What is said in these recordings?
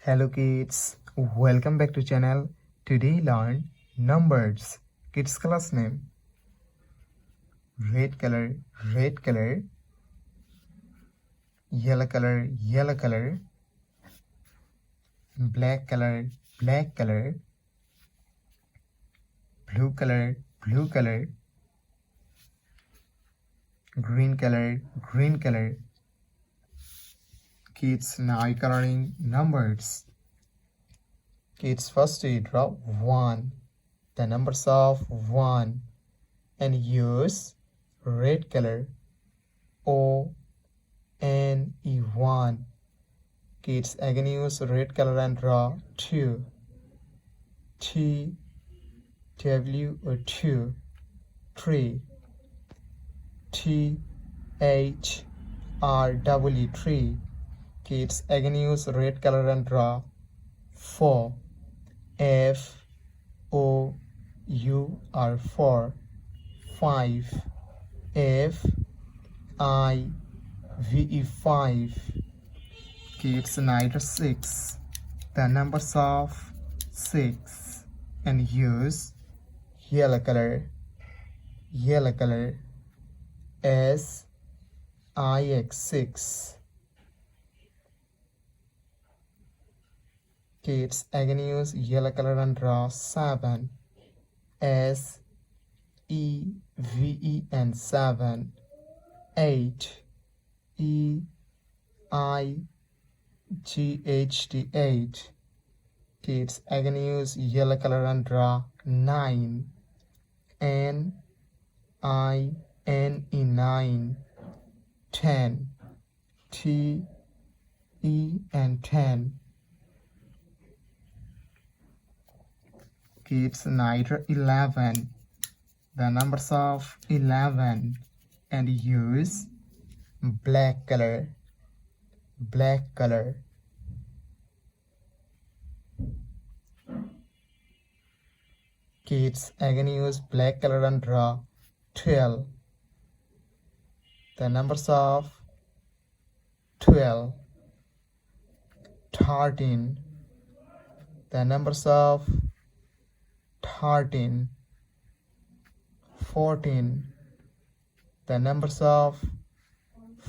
Hello kids, welcome back to channel. Today learn numbers. Kids class name. Red color, red color. Yellow color, yellow color. Black color, black color. Blue color, blue color. Green color, green color. Kids now coloring numbers. Kids first you draw 1, the numbers of 1, and use red color O-N-E-1. Kids again use red color and draw 2, T-W-O-2, 3, T-H-R-W, 3. Kids again use red color and draw 4, F-O-U-R, 4, 5, F-I-V-E, 5. Kids neither 6, the numbers of 6, and use yellow color, S-I-X, 6. Kids again use yellow color and draw 7, S-E-V-E-N, 7, 8, E-I-G-H-T, 8. Kids again use yellow color and draw 9, N-I-N-E, 9, 10, T-E-N, 10. Kids neither 11, the numbers of 11, and use black color, Kids again use black color and draw 12, the numbers of 12, 13, the numbers of 13, 14, the numbers of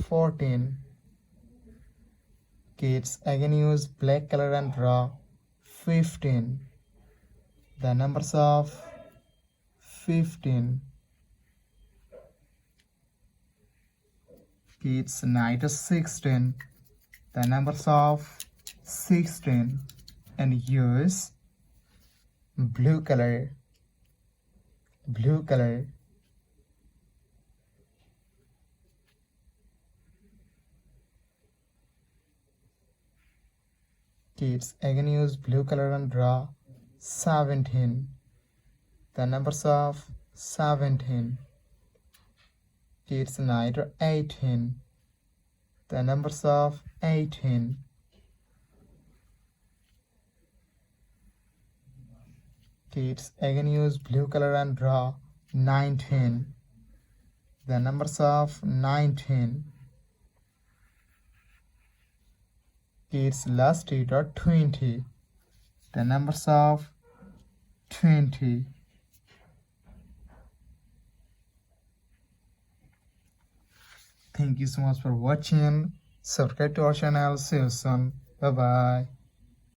14. Kids again use black color and draw 15, the numbers of 15. Kids neither 16, the numbers of 16, and use blue color, Kids again use blue color and draw 17, the numbers of 17. Kids neither 18, the numbers of 18. Kids again use blue color and draw 19, the numbers of 19. Kids last draw 20, the numbers of 20. Thank you so much for watching. Subscribe to our channel. See you soon. Bye bye.